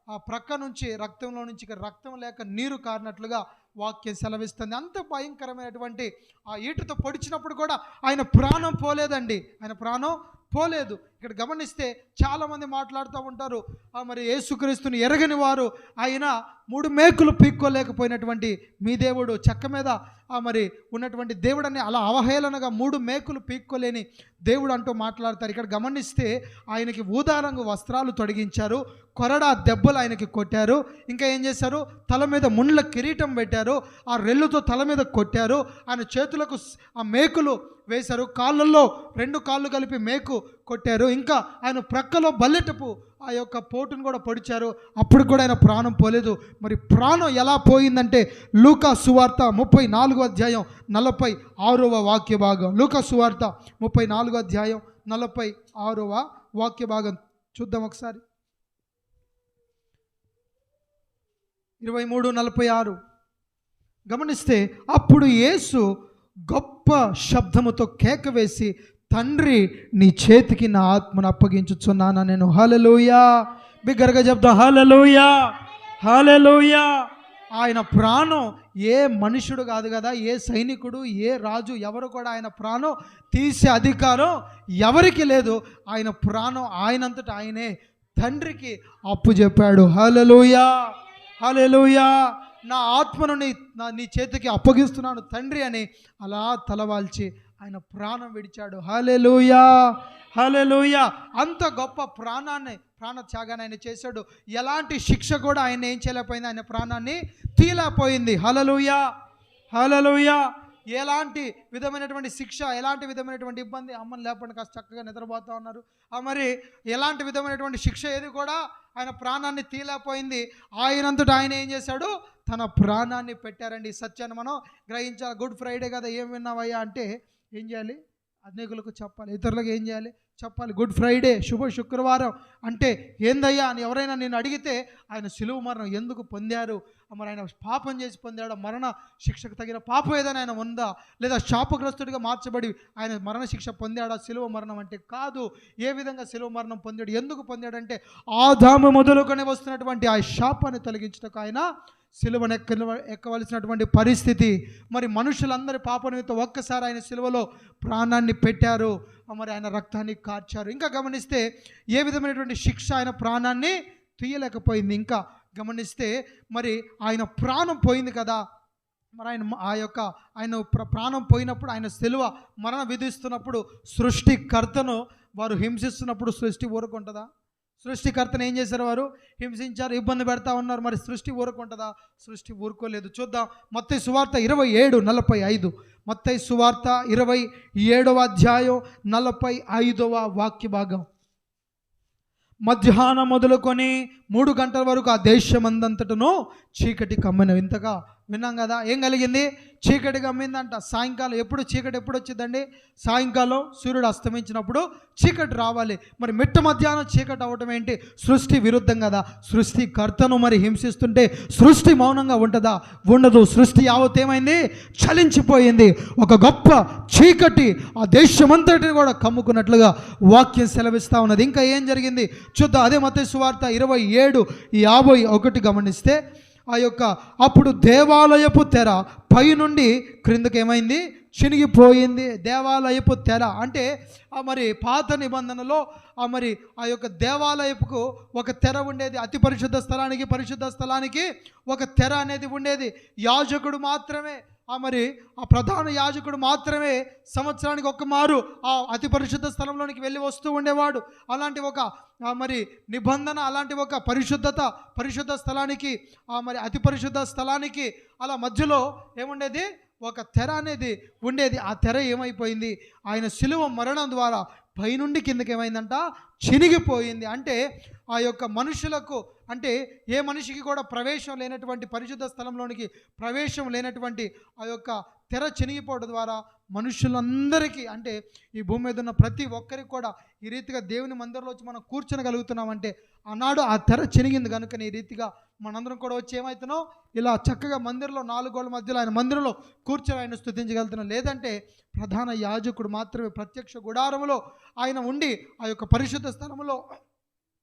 ఆ ప్రక్క నుంచి రక్తంలో నుంచి ఇక రక్తం లేక నీరు కారినట్లుగా వాక్యం సెలవిస్తుంది. అంత భయంకరమైనటువంటి ఆ ఈటతో పొడిచినప్పుడు కూడా ఆయన ప్రాణం పోలేదండి. ఆయన ప్రాణం పోలేదు. ఇక్కడ గమనిస్తే చాలామంది మాట్లాడుతూ ఉంటారు, మరి యేసుక్రీస్తుని ఎరగని వారు ఆయన 3 మేకులు పీక్కోలేకపోయినటువంటి మీ దేవుడు, చెక్క మీద మరి ఉన్నటువంటి దేవుడని అలా అవహేళనగా 3 మేకులు పీక్కోలేని దేవుడు అంటూ మాట్లాడతారు. ఇక్కడ గమనిస్తే ఆయనకి ఊదారంగు వస్త్రాలు తొడిగించారు, కొరడా దెబ్బలు ఆయనకి కొట్టారు, ఇంకా ఏం చేశారు? తల మీద ముండ్ల కిరీటం పెట్టారు, ఆ రెల్లుతో తల మీద కొట్టారు, ఆయన చేతులకు ఆ మేకులు వేశారు, కాళ్ళల్లో 2 కాళ్ళు కలిపి మేకు కొట్టారు, ఇంకా ఆయన ప్రక్కలో బల్లెటపు ఆ యొక్క పోటును కూడా పొడిచారు. అప్పుడు కూడా ఆయన ప్రాణం పోలేదు. మరి ప్రాణం ఎలా పోయిందంటే లూకా సువార్త 34వ అధ్యాయం 46వ వాక్య భాగం. లూకా సువార్త 34వ అధ్యాయం 46వ వాక్య భాగం చూద్దాం ఒకసారి. 23:46 గమనిస్తే, అప్పుడు యేసు గొప్ప శబ్దముతో కేక వేసి, తండ్రి నీ చేతికి నా ఆత్మను అప్పగించుచున్నాను నేను. హల్లెలూయా. బిగ్గరగా చెప్దాం, హల్లెలూయా, హల్లెలూయా. ఆయన ప్రాణం ఏ మనుషుడు కాదు కదా, ఏ సైనికుడు, ఏ రాజు, ఎవరు కూడా ఆయన ప్రాణం తీసే అధికారం ఎవరికి లేదు. ఆయన ప్రాణం ఆయనంతటా ఆయనే తండ్రికి అప్పు చెప్పాడు. హల్లెలూయా, హల్లెలూయా. నా ఆత్మను నీ చేతికి అప్పగిస్తున్నాను తండ్రి అని అలా తలవాల్చి ఆయన ప్రాణం విడిచాడు. హల్లెలూయా, హల్లెలూయా. అంత గొప్ప ప్రాణత్యాగాన్ని ఆయన చేశాడు. ఎలాంటి శిక్ష కూడా ఆయన ఏం చేయలేకపోయింది, ఆయన ప్రాణాన్ని తీయలేకపోయింది. హల్లెలూయా, హల్లెలూయా. ఎలాంటి విధమైనటువంటి శిక్ష, ఎలాంటి విధమైనటువంటి ఇబ్బంది, అమ్మని లేపండి కాస్త చక్కగా నిద్రపోతూ ఉన్నారు, మరి ఎలాంటి విధమైనటువంటి శిక్ష ఏది కూడా ఆయన ప్రాణాన్ని తీయలేకపోయింది. ఆయనంతటా ఆయన ఏం చేశాడు? తన ప్రాణాన్ని పెట్టారండి. ఈ సత్యాన్ని మనం గ్రహించాలి. గుడ్ ఫ్రైడే కదా, ఏం విన్నావయ్యా అంటే ఏం చేయాలి? అనేకులకు చెప్పాలి, ఇతరులకు ఏం చేయాలి? చెప్పాలి. గుడ్ ఫ్రైడే, శుభ శుక్రవారం అంటే ఏందయ్యా అని ఎవరైనా నేను అడిగితే ఆయన శిలువ మరణం ఎందుకు పొందారు, మరి ఆయన పాపం చేసి పొందాడు, మరణ శిక్షకు తగిన పాపం ఏదైనా ఆయన ఉందా, లేదా శాపగ్రస్తుడిగా మార్చబడి ఆయన మరణ శిక్ష పొందాడా? శిలువ మరణం అంటే కాదు. ఏ విధంగా శిలువ మరణం పొందాడు, ఎందుకు పొందాడంటే ఆదాము మొదలుకొని వస్తున్నటువంటి ఆ శాపాన్ని తొలగించడానికి ఆయన సిలువను ఎక్కవలసినటువంటి పరిస్థితి. మరి మనుషులందరి పాప నిమిత్తం ఒక్కసారి ఆయన సిలువలో ప్రాణాన్ని పెట్టారు, మరి ఆయన రక్తాన్ని కార్చారు. ఇంకా గమనిస్తే ఏ విధమైనటువంటి శిక్ష ఆయన ప్రాణాన్ని తీయలేకపోయింది. ఇంకా గమనిస్తే మరి ఆయన ప్రాణం పోయింది కదా, మరి ఆయన ప్రాణం పోయినప్పుడు, ఆయన సిలువ మరణ విధిస్తున్నప్పుడు, సృష్టికర్తను వారు హింసిస్తున్నప్పుడు సృష్టి ఊరుకుంటుందా? సృష్టికర్తను ఏం చేశారు? వారు హింసించారు, ఇబ్బంది పెడతా ఉన్నారు. మరి సృష్టి ఊరుకుంటుందా? సృష్టి ఊరుకోలేదు. చూద్దాం మత్తయి సువార్త 27:45. మత్తయి సువార్త 27వ అధ్యాయం 45వ వాక్య భాగం. మధ్యాహ్నం మొదలుకొని 3 గంటల వరకు ఆ దేశమందంతటను చీకటి కమ్మిన. ఇంతగా విన్నాం కదా. ఏం కలిగింది? చీకటి కమ్మిందంట. సాయంకాలం చీకటి ఎప్పుడు వచ్చిందండి? సాయంకాలం సూర్యుడు అస్తమించినప్పుడు చీకటి రావాలి. మరి మిట్ట మధ్యాహ్నం చీకటి అవ్వటం ఏంటి? సృష్టి విరుద్ధం కదా. సృష్టికర్తను మరి హింసిస్తుంటే సృష్టి మౌనంగా ఉంటుందా? ఉండదు. సృష్టి యావత్ ఏమైంది? చలించిపోయింది. ఒక గొప్ప చీకటి ఆ దేశమంతటిని కూడా కమ్ముకున్నట్లుగా వాక్యం సెలవిస్తూ ఉన్నది. ఇంకా ఏం జరిగింది చూద్దాం. అదే మత్తయి సువార్త 27:51 గమనిస్తే, అప్పుడు దేవాలయపు తెర పైనుండి క్రిందకి ఏమైంది? చినిగిపోయింది. దేవాలయపు తెర అంటే మరి పాత నిబంధనలో మరి దేవాలయపుకు ఒక తెర ఉండేది. అతి పరిశుద్ధ స్థలానికి పరిశుద్ధ స్థలానికి ఒక తెర అనేది ఉండేది. యాజకుడు మాత్రమే ఆ ప్రధాన యాజకుడు మాత్రమే సంవత్సరానికి ఒక్క మారు ఆ అతి పరిశుద్ధ స్థలంలోనికి వెళ్ళి వస్తూ ఉండేవాడు. అలాంటి ఒక నిబంధన, అలాంటి ఒక పరిశుద్ధ స్థలానికి అతి పరిశుద్ధ స్థలానికి అలా మధ్యలో ఏముండేది? ఒక తెర అనేది ఉండేది. ఆ తెర ఏమైపోయింది? ఆయన శిలువ మరణం ద్వారా పైనుండి కిందకి ఏమైందంట? చినిగిపోయింది. అంటే మనుషులకు, అంటే ఏ మనిషికి కూడా ప్రవేశం లేనటువంటి పరిశుద్ధ స్థలంలోనికి ప్రవేశం లేనటువంటి తెర చినిగిపోవడం ద్వారా మనుషులందరికీ, అంటే ఈ భూమి మీద ఉన్న ప్రతి ఒక్కరికి కూడా ఈ రీతిగా దేవుని మందిరంలో వచ్చి మనం కూర్చొనగలుగుతున్నామంటే ఆనాడు ఆ తెర చినిగింది కనుక ఈ రీతిగా మనందరం కూడా వచ్చి ఏమవుతున్నాం? ఇలా చక్కగా మందిరంలో 4 గోడల మధ్యలో ఆయన మందిరంలో కూర్చొని ఆయన స్తుతించగలుగుతున్నాం. లేదంటే ప్రధాన యాజకుడు మాత్రమే ప్రత్యక్ష గుడారములో ఆయన ఉండి ఆ పరిశుద్ధ స్థలములో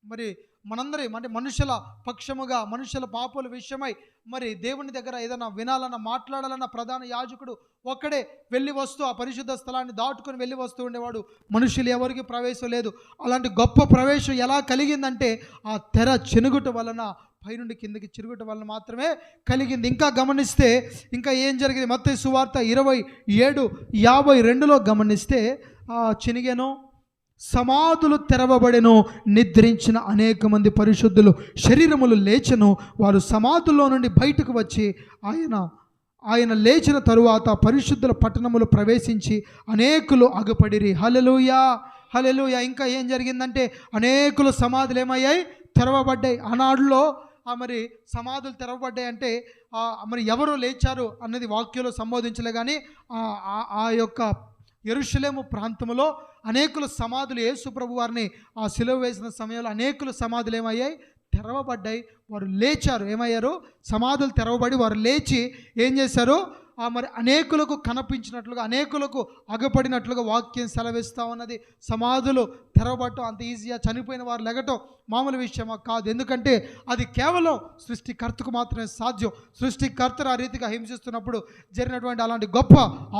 మరి మనందరి అంటే మనుషుల పక్షముగా, మనుషుల పాపల విషయమై మరి దేవుని దగ్గర ఏదైనా వినాలన్నా మాట్లాడాలన్నా ప్రధాన యాజకుడు ఒక్కడే వెళ్ళి వస్తూ ఆ పరిశుద్ధ స్థలాన్ని దాటుకొని వెళ్ళి వస్తూ ఉండేవాడు. మనుషులు ఎవరికి ప్రవేశం లేదు. అలాంటి గొప్ప ప్రవేశం ఎలా కలిగిందంటే ఆ తెర చినుగుట వలన, పైనుండి కిందకి చిరుగుట వలన మాత్రమే కలిగింది. ఇంకా గమనిస్తే ఇంకా ఏం జరిగింది? మత్తయి సువార్త 27:52 గమనిస్తే, చినిగెను, సమాధులు తెరవబడెను, నిద్రించిన అనేక మంది పరిశుద్ధులు శరీరములు లేచెను. వారు సమాధుల్లో నుండి బయటకు వచ్చి ఆయన లేచిన తరువాత పరిశుద్ధుల పట్టణములు ప్రవేశించి అనేకులు అగుపడిరి. హల్లెలూయా, హల్లెలూయా. ఇంకా ఏం జరిగిందంటే అనేకులు సమాధులు ఏమయ్యాయి? తెరవబడ్డాయి. ఆనాడులో మరి సమాధులు తెరవబడ్డాయి అంటే మరి ఎవరు లేచారు అన్నది వాక్యంలో సంబోధించలే. కానీ యెరూషలేము ప్రాంతంలో అనేకులు సమాధులు, యేసు ప్రభు వారిని ఆ సిలువ వేసిన సమయంలో అనేకులు సమాధులు ఏమయ్యాయి? తెరవబడ్డాయి. వారు లేచారు. ఏమయ్యారు? సమాధులు తెరవబడి వారు లేచి ఏం చేశారు? మరి అనేకులకు కనిపించినట్లుగా, అనేకులకు అగపడినట్లుగా వాక్యం సెలవిస్తూ ఉన్నది. సమాధులు తెరవబడటం అంత ఈజీగా, చనిపోయిన వారు లెగటం మామూలు విషయమా? కాదు. ఎందుకంటే అది కేవలం సృష్టికర్తకు మాత్రమే సాధ్యం. సృష్టికర్తను ఆ రీతిగా హింసిస్తున్నప్పుడు జరిగినటువంటి అలాంటి గొప్ప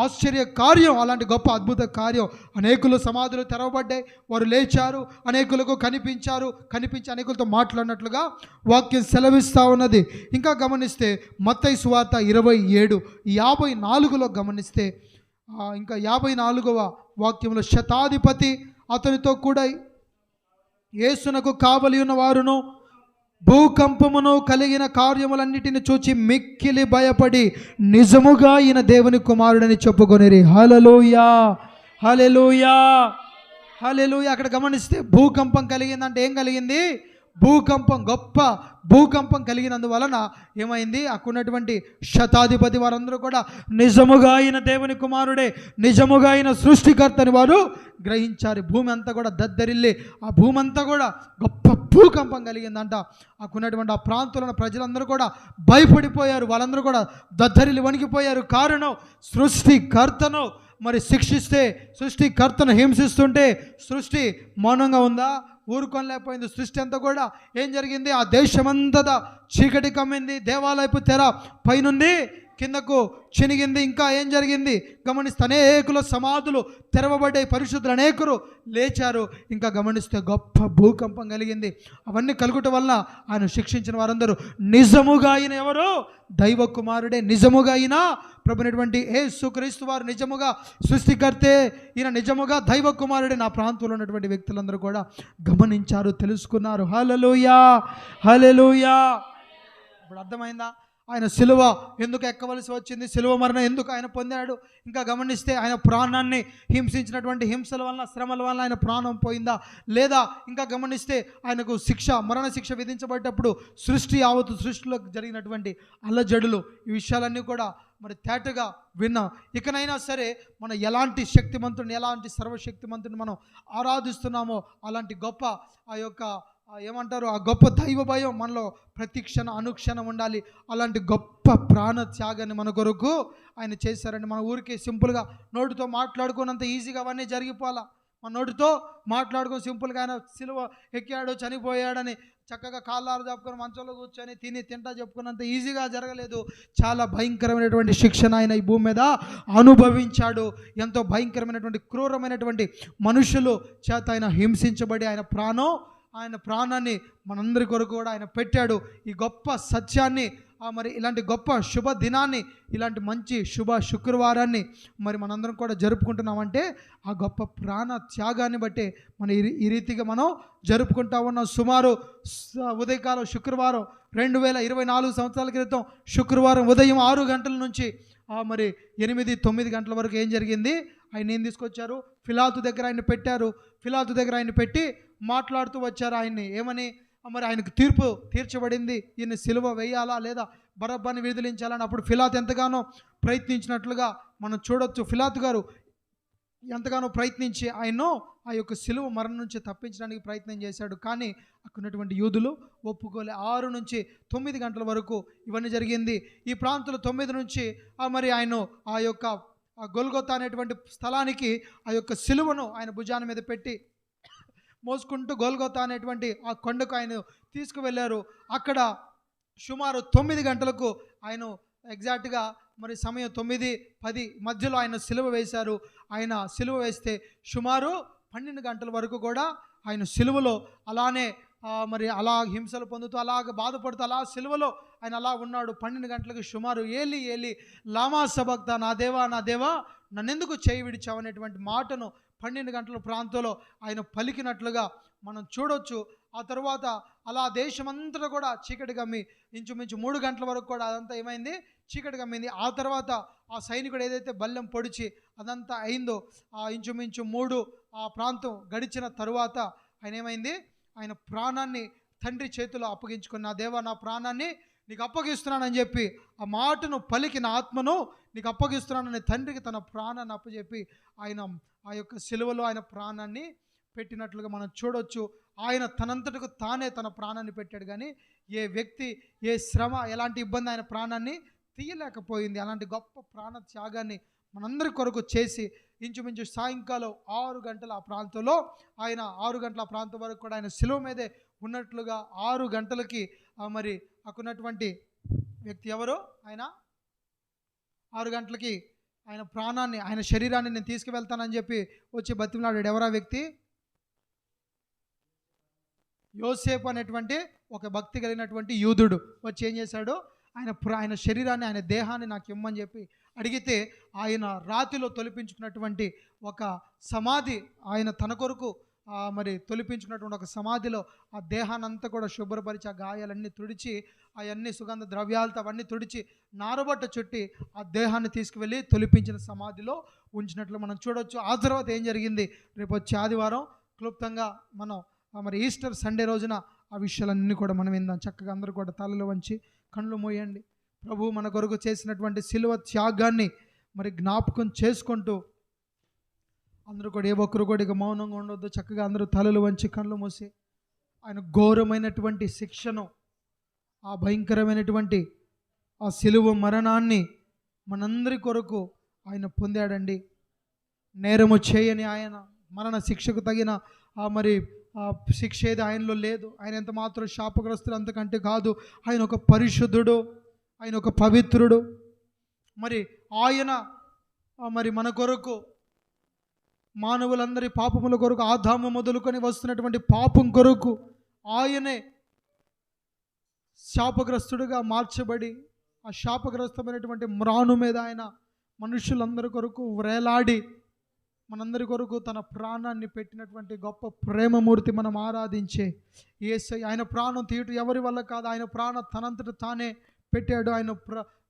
ఆశ్చర్య కార్యం, అలాంటి గొప్ప అద్భుత కార్యం. అనేకులు సమాధులు తెరవబడ్డాయి, వారు లేచారు, అనేకులకు కనిపించి అనేకులతో మాట్లాడినట్లుగా వాక్యం సెలవిస్తూ ఉన్నది. ఇంకా గమనిస్తే మత్తయి సువార్త 27:54 గమనిస్తే, ఇంకా 54వ వాక్యంలో, శతాధిపతి అతనితో కూడా యేసునకు కావలి ఉన్న వారును భూకంపమును కలిగిన కార్యములన్నిటిని చూచి మిక్కిలి భయపడి నిజముగా ఈయన దేవుని కుమారుడని చెప్పుకొనిరి. హల్లెలూయా, హల్లెలూయా, హల్లెలూయా. అక్కడ గమనిస్తే భూకంపం కలిగిందంటే ఏం కలిగింది? భూకంపం, గొప్ప భూకంపం కలిగినందువలన ఏమైంది? అక్కడున్నటువంటి శతాధిపతి వారందరూ కూడా నిజముగా ఆయన దేవుని కుమారుడే, నిజముగా ఆయన సృష్టికర్తని వారు గ్రహించారు. భూమి అంతా కూడా దద్దరిల్లి ఆ భూమి అంతా కూడా గొప్ప భూకంపం కలిగిందంట. అక్కడున్నటువంటి ఆ ప్రాంతంలో ప్రజలందరూ కూడా భయపడిపోయారు. వాళ్ళందరూ కూడా దద్దరిల్లి వణికిపోయారు. కారణం, సృష్టికర్తను మరి శిక్షిస్తే, సృష్టికర్తను హింసిస్తుంటే సృష్టి మౌనంగా ఉందా? ఊరుకోలేకపోయింది. సృష్టి అంతా కూడా ఏం జరిగింది? ఆ దేశమంతటా చీకటి కమ్మింది. దేవాలయపు తెర పైనుండి కిందకు చినిగింది. ఇంకా ఏం జరిగింది గమనిస్తే, అనేకుల సమాధులు తెరవబడ్డాయి, పరిశుద్ధులు అనేకులు లేచారు. ఇంకా గమనిస్తే గొప్ప భూకంపం కలిగింది. అవన్నీ కలుగుట వలన ఆయన శిక్షించిన వారందరూ నిజముగా ఆయన ఎవరు? దైవ కుమారుడే, నిజముగా ఆయన ప్రభునటువంటి యేసుక్రీస్తు వారు నిజముగా సృష్టికర్తే, ఈయన నిజముగా దైవ కుమారుడే నా ప్రాంతంలో ఉన్నటువంటి వ్యక్తులందరూ కూడా గమనించారు, తెలుసుకున్నారు. హల్లెలూయా, హల్లెలూయా. ఇప్పుడు అర్థమైందా? ఆయన సిలువ ఎందుకు ఎక్కవలసి వచ్చింది, సిలువ మరణం ఎందుకు ఆయన పొందాడు, ఇంకా గమనిస్తే ఆయన ప్రాణాన్ని హింసించినటువంటి హింసల వలన, శ్రమల వలన ఆయన ప్రాణం పోయిందా లేదా, ఇంకా గమనిస్తే ఆయనకు మరణ శిక్ష విధించబడేటప్పుడు సృష్టిలో జరిగినటువంటి అల్లజడులు, ఈ విషయాలన్నీ కూడా మరి తేటగా విన్నాం. ఇకనైనా సరే మనం ఎలాంటి శక్తిమంతుడిని, ఎలాంటి సర్వశక్తిమంతుడిని మనం ఆరాధిస్తున్నామో అలాంటి గొప్ప ఆ యొక్క ఏమంటారు, ఆ గొప్ప దైవ భయం మనలో ప్రతి అనుక్షణం ఉండాలి. అలాంటి గొప్ప ప్రాణ త్యాగాన్ని మన కొరకు ఆయన చేశారండి. మన ఊరికి సింపుల్గా నోటితో మాట్లాడుకున్నంత ఈజీగా అవన్నీ జరిగిపోవాలా. మన నోటితో మాట్లాడుకొని సింపుల్గా ఆయన సిలువ ఎక్కాడు, చనిపోయాడని చక్కగా కాళ్ళారు చెప్పుకొని మంచంలో కూర్చొని తింటా చెప్పుకున్నంత ఈజీగా జరగలేదు. చాలా భయంకరమైనటువంటి శిక్షణ ఆయన ఈ భూమి మీద అనుభవించాడు. ఎంతో భయంకరమైనటువంటి క్రూరమైనటువంటి మనుషులు చేత ఆయన హింసించబడి ఆయన ప్రాణాన్ని మనందరి కొరకు కూడా ఆయన పెట్టాడు. ఈ గొప్ప సత్యాన్ని మరి ఇలాంటి గొప్ప శుభ దినాన్ని, ఇలాంటి మంచి శుభ శుక్రవారాన్ని మరి మనందరం కూడా జరుపుకుంటున్నామంటే ఆ గొప్ప ప్రాణ త్యాగాన్ని బట్టి మనం ఈ రీతిగా మనం జరుపుకుంటా ఉన్నాం. సుమారు ఉదయకాలం శుక్రవారం 2024 సంవత్సరాల క్రితం శుక్రవారం ఉదయం 6 గంటల నుంచి మరి 8-9 గంటల వరకు ఏం జరిగింది, ఆయన ఏం తీసుకొచ్చారు, పిలాతు దగ్గర ఆయన పెట్టారు. పిలాతు దగ్గర ఆయన పెట్టి మాట్లాడుతూ వచ్చారు. ఆయన్ని ఏమని, మరి ఆయనకు తీర్పు తీర్చబడింది, ఈయన సిలువ వేయాలా లేదా బరబ్బని విడుదలించాలని. అప్పుడు పిలాతు ఎంతగానో ప్రయత్నించినట్లుగా మనం చూడొచ్చు. పిలాతు గారు ఎంతగానో ప్రయత్నించి ఆయన్ను ఆ యొక్క సిలువ మరణం నుంచి తప్పించడానికి ప్రయత్నం చేశాడు. కానీ అక్కడున్నటువంటి యూదులు ఒప్పుకోలే. 6 నుంచి 9 గంటల వరకు ఇవన్నీ జరిగింది. ఈ ప్రాంతంలో 9 నుంచి మరి ఆయన ఆ యొక్క గొల్గొతా అనేటువంటి స్థలానికి ఆ యొక్క సిలువను ఆయన భుజాన మీద పెట్టి మోసుకుంటూ గొల్గొతా అనేటువంటి ఆ కొండకు ఆయన తీసుకువెళ్ళారు. అక్కడ సుమారు 9 గంటలకు ఆయన ఎగ్జాక్ట్గా మరి సమయం 9-10 మధ్యలో ఆయన సిలువ వేశారు. ఆయన సిలువ వేస్తే సుమారు 12 గంటల వరకు కూడా ఆయన సిలువలో అలానే మరి అలా హింసలు పొందుతూ అలాగ బాధపడుతూ అలా సిలువలో ఆయన అలా ఉన్నాడు. 12 గంటలకు సుమారు ఏలి ఏలి లామా సబక్తా, నా దేవా నా దేవా నన్నెందుకు చేయి విడిచావు అనేటువంటి మాటను 12 గంటల ప్రాంతంలో ఆయన పలికినట్లుగా మనం చూడొచ్చు. ఆ తర్వాత అలా దేశమంతటా కూడా చీకటి గమ్మి ఇంచుమించు 3 గంటల వరకు కూడా అదంతా ఏమైంది, చీకటి గమ్మింది. ఆ తర్వాత ఆ సైనికుడు ఏదైతే బల్లెం పొడిచి అదంతా అయిందో ఇంచుమించు 3 ఆ ప్రాంతం గడిచిన తరువాత ఆయన ఏమైంది, ఆయన ప్రాణాన్ని తండ్రి చేతిలో అప్పగించుకున్న, దేవా నా ప్రాణాన్ని నీకు అప్పగిస్తున్నానని చెప్పి ఆ మాటను పలికిన ఆత్మను నీకు అప్పగిస్తున్నానని తండ్రికి తన ప్రాణాన్ని అప్పచెప్పి ఆయన ఆ యొక్క సిలువలో ఆయన ప్రాణాన్ని పెట్టినట్లుగా మనం చూడొచ్చు. ఆయన తనంతటకు తానే తన ప్రాణాన్ని పెట్టాడు, కానీ ఏ వ్యక్తి, ఏ శ్రమ, ఎలాంటి ఇబ్బంది ఆయన ప్రాణాన్ని తీయలేకపోయింది. అలాంటి గొప్ప ప్రాణ త్యాగాన్ని మనందరి కొరకు చేసి ఇంచుమించు సాయంకాలం 6 గంటల ఆ ప్రాంతంలో ఆయన 6 గంటల ప్రాంతం వరకు కూడా ఆయన సిలువ మీదే ఉన్నట్లుగా 6 గంటలకి మరి అక్కడున్నటువంటి వ్యక్తి ఎవరు, ఆయన 6 గంటలకి ఆయన ప్రాణాన్ని, ఆయన శరీరాన్ని నేను తీసుకువెళ్తానని చెప్పి వచ్చి బతిమలాడాడు. ఎవరా వ్యక్తి? యోసేపు అనేటువంటి ఒక భక్తి కలిగినటువంటి యూదుడు వచ్చి ఏం చేశాడు, ఆయన శరీరాన్ని, ఆయన దేహాన్ని నాకు ఇమ్మని చెప్పి అడిగితే ఆయన రాతిలో తొలిపించుకున్నటువంటి ఒక సమాధి, ఆయన తన కొరకు మరి తొలిపించుకున్నటువంటి ఒక సమాధిలో ఆ దేహాన్ని అంతా కూడా శుభ్రపరిచి ఆ గాయాలన్నీ తుడిచి అవన్నీ సుగంధ ద్రవ్యాలతో అవన్నీ తుడిచి నారబట్ట చుట్టి ఆ దేహాన్ని తీసుకువెళ్ళి తొలిపించిన సమాధిలో ఉంచినట్లు మనం చూడొచ్చు. ఆ తర్వాత ఏం జరిగింది, రేపు వచ్చే ఆదివారం క్లుప్తంగా మనం మరి ఈస్టర్ సండే రోజున ఆ విషయాలన్నీ కూడా మనం విందాం. చక్కగా అందరూ కూడా తలలు వంచి కళ్ళు మూయండి. ప్రభు మన కొరకు చేసినటువంటి సిలువ త్యాగాన్ని మరి జ్ఞాపకం చేసుకుంటూ అందరూ కూడా ఏ ఒక్కరు కూడా ఇక మౌనంగా ఉండొద్దు. చక్కగా అందరూ తలలు వంచి కళ్ళు మూసి ఆయన ఘోరమైనటువంటి శిక్షను, ఆ భయంకరమైనటువంటి ఆ సిలువ మరణాన్ని మనందరి కొరకు ఆయన పొందాడండి. నేరము చేయని ఆయన, మరణ శిక్షకు తగిన మరి శిక్ష ఏది ఆయనలో లేదు. ఆయన ఎంత మాత్రం శాపగ్రస్తుడు అంతకంటే కాదు. ఆయన ఒక పరిశుద్ధుడు, ఆయన ఒక పవిత్రుడు. మరి ఆయన మరి మన కొరకు, మానవులందరి పాపముల కొరకు, ఆదాము మొదలుకొని వస్తున్నటువంటి పాపం కొరకు ఆయనే శాపగ్రస్తుడుగా మార్చబడి ఆ శాపగ్రస్తమైనటువంటి మ్రాను మీద ఆయన మనుషులందరి కొరకు వ్రేలాడి మనందరి కొరకు తన ప్రాణాన్ని పెట్టినటువంటి గొప్ప ప్రేమమూర్తి మనం ఆరాధించే యేసయ్య. ఆయన ప్రాణం తీయటం ఎవరి వల్ల కాదు, ఆయన ప్రాణం తనంతట తానే పెట్టాడు. ఆయన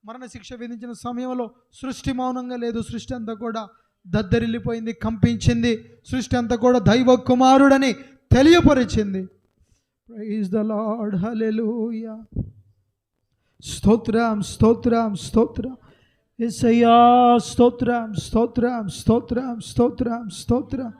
మరణశిక్ష విధించిన సమయంలో సృష్టి మౌనంగా లేదు. సృష్టి అంతా కూడా దద్దరిల్లిపోయింది, కంపించింది. సృష్టి అంతా కూడా దైవ కుమారుడని తెలియపరిచింది. ప్రైజ్ ద లార్డ్, హల్లెలూయా. స్తోత్రం స్తోత్రం స్తోత్రం యేసయ్యా, స్తోత్రం స్తోత్రం స్తోత్రం స్తోత్రం స్తోత్రం.